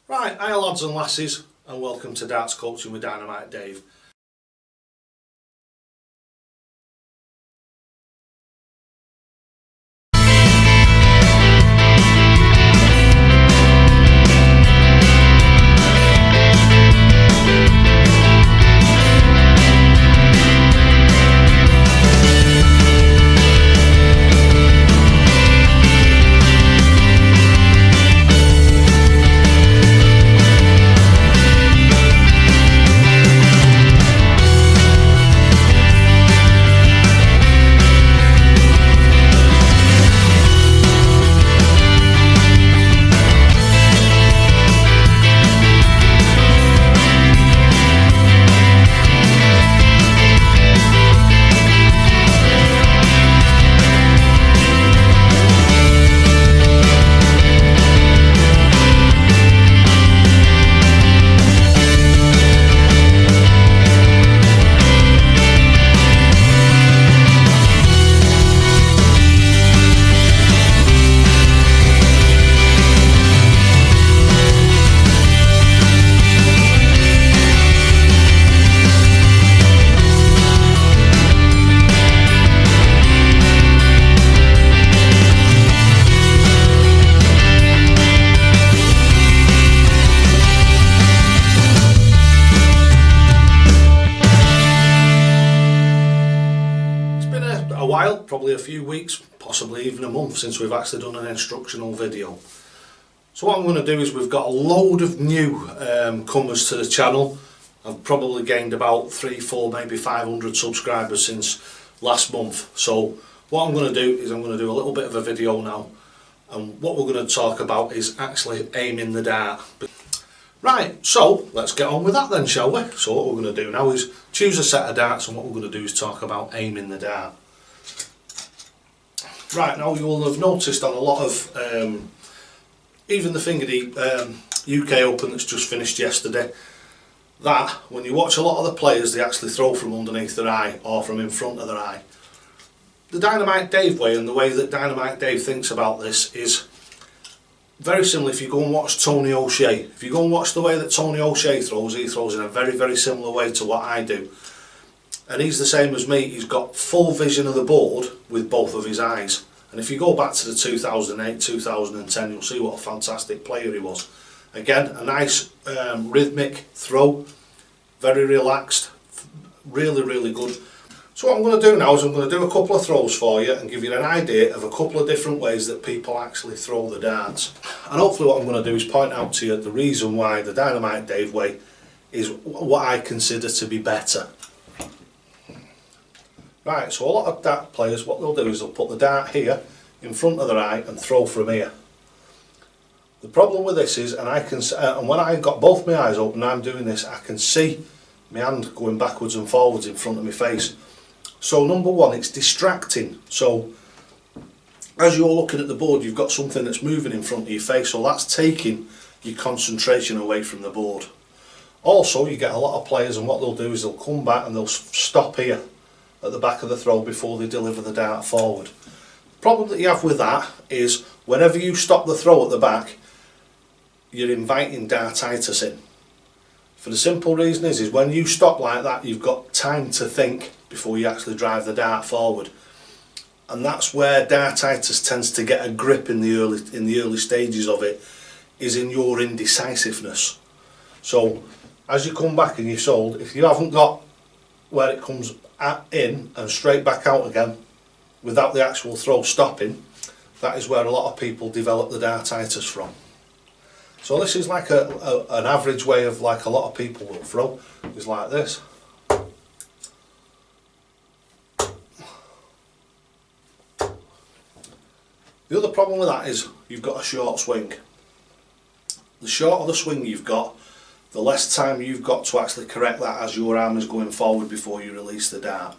Right, hi lads and lasses, and welcome to Darts Coaching with Dynamite Dave. A while, probably a few weeks, possibly even a month since we've actually done an instructional video. So what I'm going to do is we've got a load of new comers to the channel. I've probably gained about 3, 4, maybe 500 subscribers since last month. So what I'm going to do is I'm going to do a little bit of a video now, and what we're going to talk about is actually aiming the dart. Right, so let's get on with that then, shall we? So what we're going to do now is choose a set of darts, and what we're going to do is talk about aiming the dart. Right, now you will have noticed on a lot of, even the Finger Deep UK Open that's just finished yesterday, that when you watch a lot of the players, they actually throw from underneath their eye or from in front of their eye. The Dynamite Dave way, and the way that Dynamite Dave thinks about this, is very similar. If you go and watch Tony O'Shea, if you go and watch the way that Tony O'Shea throws, he throws in a very, very similar way to what I do. And he's the same as me. He's got full vision of the board with both of his eyes. And if you go back to the 2008, 2010, you'll see what a fantastic player he was. Again, a nice rhythmic throw, very relaxed, really, really good. So what I'm going to do now is I'm going to do a couple of throws for you and give you an idea of a couple of different ways that people actually throw the darts. And hopefully what I'm going to do is point out to you the reason why the Dynamite Dave way is what I consider to be better. Right, so a lot of dart players, what they'll do is they'll put the dart here in front of their eye and throw from here. The problem with this is, and when I've got both my eyes open and I'm doing this, I can see my hand going backwards and forwards in front of my face. So number one, it's distracting. So as you're looking at the board, you've got something that's moving in front of your face, so that's taking your concentration away from the board. Also, you get a lot of players, and what they'll do is they'll come back and they'll stop here at the back of the throw before they deliver the dart forward. The problem that you have with that is whenever you stop the throw at the back, you're inviting dartitis in. For the simple reason is when you stop like that, you've got time to think before you actually drive the dart forward. And that's where dartitis tends to get a grip in the early stages of it, is in your indecisiveness. So as you come back and you're sold, if you haven't got where it comes in and straight back out again without the actual throw stopping, that is where a lot of people develop the dartitis from. So this is like an average way of like a lot of people will throw, is like this. The other problem with that is you've got a short swing. The shorter the swing you've got, the less time you've got to actually correct that as your arm is going forward before you release the dart.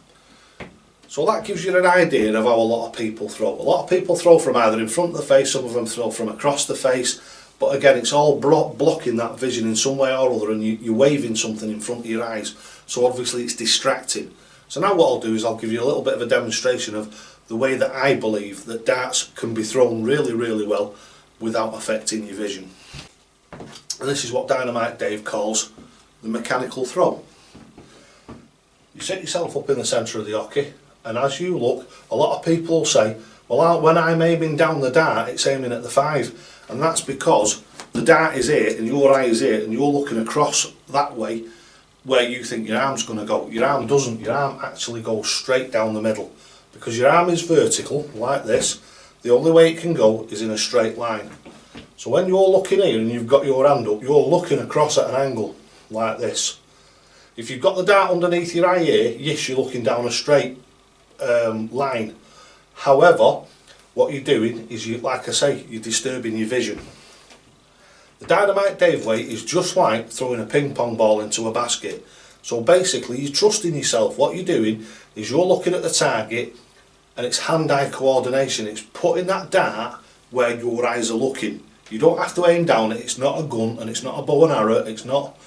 So that gives you an idea of how a lot of people throw. A lot of people throw from either in front of the face, some of them throw from across the face, but again it's all blocking that vision in some way or other, and you're waving something in front of your eyes, so obviously it's distracting. So now what I'll do is I'll give you a little bit of a demonstration of the way that I believe that darts can be thrown really, really well without affecting your vision. And this is what Dynamite Dave calls the mechanical throw. You set yourself up in the centre of the hockey, and as you look, a lot of people will say, well, when I'm aiming down the dart, it's aiming at the 5. And that's because the dart is here and your eye is here, and you're looking across that way where you think your arm's going to go. Your arm doesn't. Your arm actually goes straight down the middle. Because your arm is vertical, like this, the only way it can go is in a straight line. So when you're looking here and you've got your hand up, you're looking across at an angle, like this. If you've got the dart underneath your eye here, yes, you're looking down a straight line. However, what you're doing is, like I say, you're disturbing your vision. The Dynamite Dave way is just like throwing a ping pong ball into a basket. So basically, you're trusting yourself. What you're doing is you're looking at the target, and it's hand-eye coordination. It's putting that dart where your eyes are looking. You don't have to aim down it. It's not a gun, and it's not a bow and arrow. It's not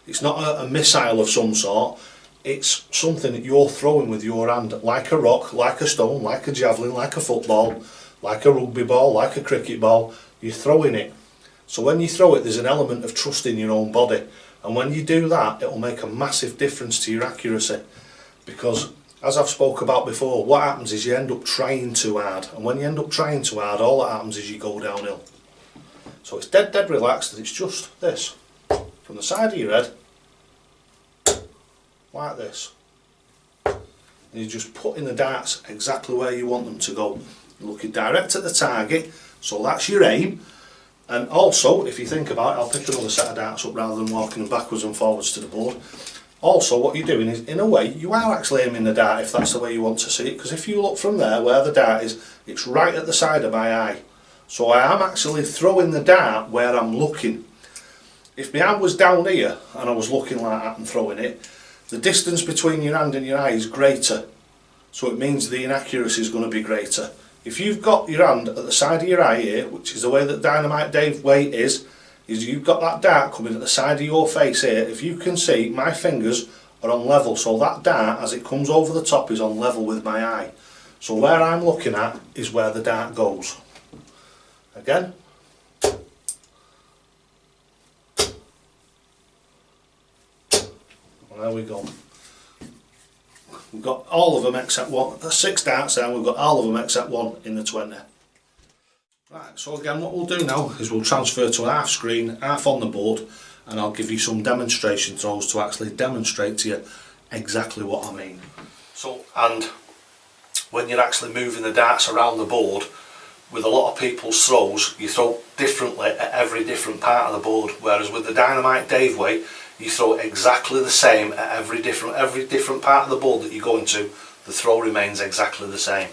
a missile of some sort. It's something that you're throwing with your hand, like a rock, like a stone, like a javelin, like a football, like a rugby ball, like a cricket ball. You're throwing it. So when you throw it, there's an element of trusting your own body. And when you do that, it will make a massive difference to your accuracy. Because, as I've spoke about before, what happens is you end up trying too hard. And when you end up trying too hard, all that happens is you go downhill. So it's dead relaxed, and it's just this. From the side of your head, like this. And you're just putting the darts exactly where you want them to go. You're looking direct at the target, so that's your aim. And also, if you think about it, I'll pick another set of darts up rather than walking them backwards and forwards to the board. Also, what you're doing is, in a way, you are actually aiming the dart if that's the way you want to see it, because if you look from there, where the dart is, it's right at the side of my eye. So I am actually throwing the dart where I'm looking. If my hand was down here, and I was looking like that and throwing it, the distance between your hand and your eye is greater. So it means the inaccuracy is going to be greater. If you've got your hand at the side of your eye here, which is the way that Dynamite Dave way is you've got that dart coming at the side of your face here. If you can see, my fingers are on level, so that dart, as it comes over the top, is on level with my eye. So where I'm looking at is where the dart goes. Again. There we go. We've got all of them except one. There's 6 darts there, and we've got all of them except one in the 20. Right, so again, what we'll do now is we'll transfer to an half screen, half on the board, and I'll give you some demonstration throws to actually demonstrate to you exactly what I mean. So, and when you're actually moving the darts around the board, with a lot of people's throws, you throw differently at every different part of the board, whereas with the Dynamite Dave way, you throw exactly the same at every different part of the board that you go into. The throw remains exactly the same.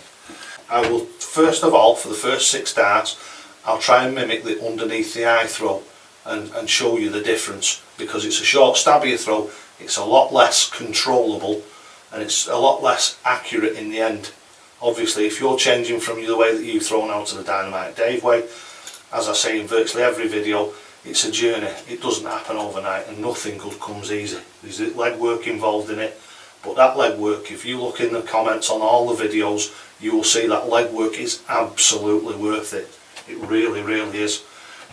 I will, first of all, for the first 6 darts, I'll try and mimic the underneath the eye throw and show you the difference, because it's a short stabbier throw, it's a lot less controllable, and it's a lot less accurate in the end. Obviously, if you're changing from the way that you throw now to the Dynamite Dave way, as I say in virtually every video, it's a journey. It doesn't happen overnight, and nothing good comes easy. There's leg work involved in it, but that leg work, if you look in the comments on all the videos, you will see that leg work is absolutely worth it. It really, really is.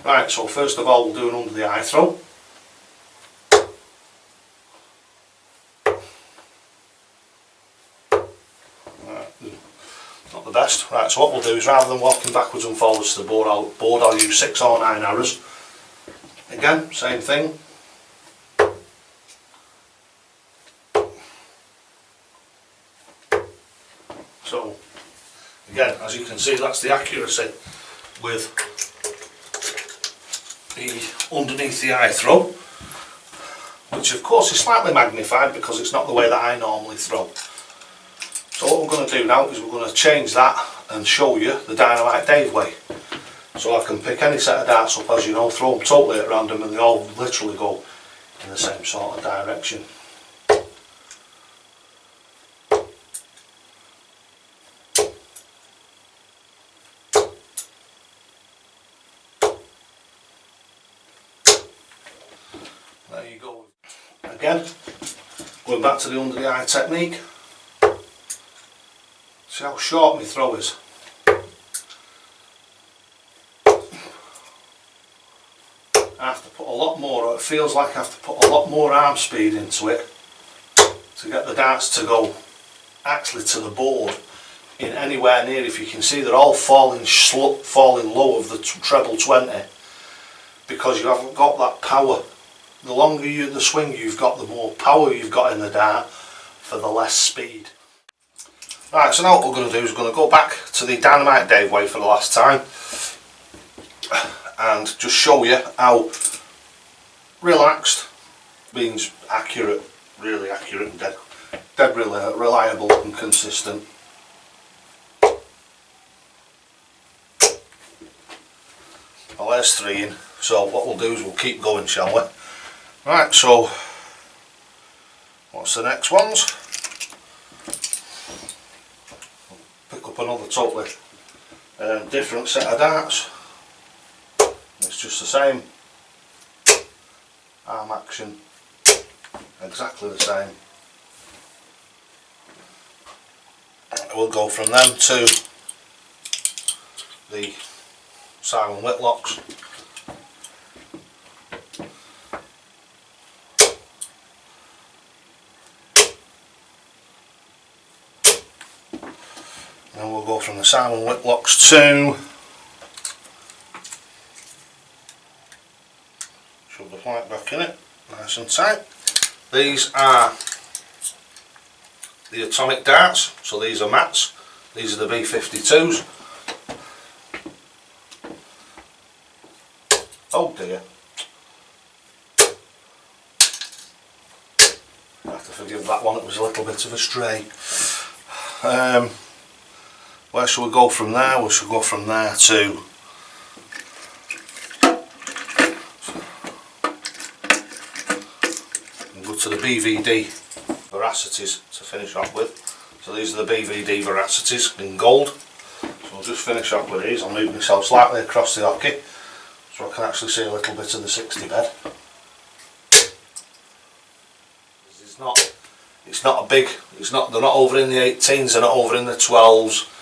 Right, so first of all, we'll do an under the eye throw. Not the best. Right, so what we'll do is, rather than walking backwards and forwards to the board, I'll use 6 or 9 arrows. Again, same thing. So, again, as you can see, that's the accuracy with the underneath the eye throw, which of course is slightly magnified because it's not the way that I normally throw. So what we're going to do now is we're going to change that and show you the Dynamite Dave way. So I can pick any set of darts up, as you know, throw them totally at random, and they all literally go in the same sort of direction. There you go. Again, going back to the under the eye technique. See how short my throw is. I have to put a lot more, or it feels like I have to put a lot more arm speed into it to get the darts to go actually to the board in anywhere near. If you can see, they're all falling low of the treble 20 because you haven't got that power. The longer the swing you've got, the more power you've got in the dart for the less speed. Right, so now what we're going to do is we're going to go back to the Dynamite Dave way for the last time and just show you how relaxed means accurate, really accurate and dead reliable and consistent. Well, there's 3 in, so what we'll do is we'll keep going, shall we? Right, so what's the next ones? Pick up another totally different set of darts. It's just the same arm action, exactly the same. We'll go from them to the Simon Whitlocks. Then we'll go from the Simon Whitlocks to, shove the flight back in it, nice and tight. These are the atomic darts, so these are mats, these are the B52s. Oh dear. I have to forgive that one, it was a little bit of a stray. Where shall we go from there? We shall go from there to go to the BVD veracities to finish off with. So these are the BVD veracities in gold. So we'll just finish off with these. I'll move myself slightly across the hockey so I can actually see a little bit of the 60 bed. It's not a big, they're not over in the 18s, they're not over in the 12s.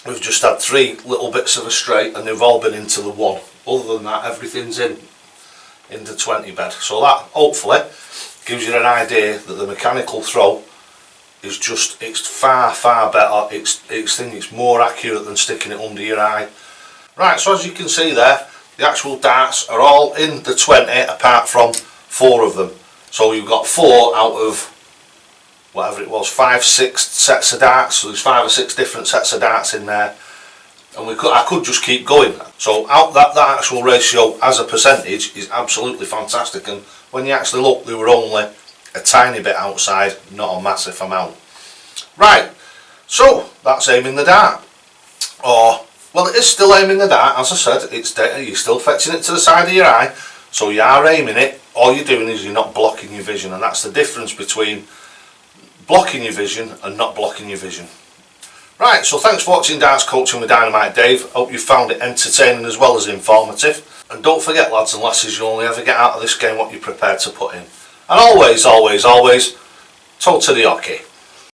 We've just had 3 little bits of a straight and they've all been into the 1. Other than that, everything's in the 20 bed. So that hopefully gives you an idea that the mechanical throw is just, it's far better, it's more accurate than sticking it under your eye. Right, so as you can see there, the actual darts are all in the 20 apart from 4 of them. So you've got 4 out of whatever it was, 5, 6 sets of darts. So there's 5 or 6 different sets of darts in there, and I could just keep going. So that actual ratio as a percentage is absolutely fantastic, and when you actually look, they were only a tiny bit outside, not a massive amount. Right, so that's aiming the dart, or well, it is still aiming the dart. As I said, you're still fetching it to the side of your eye, so you are aiming it. All you're doing is you're not blocking your vision, and that's the difference between blocking your vision and not blocking your vision. Right, so thanks for watching Darts Coaching with Dynamite Dave. Hope you found it entertaining as well as informative. And don't forget, lads and lasses, you only ever get out of this game what you're prepared to put in. And always, always, always, toe to the hockey.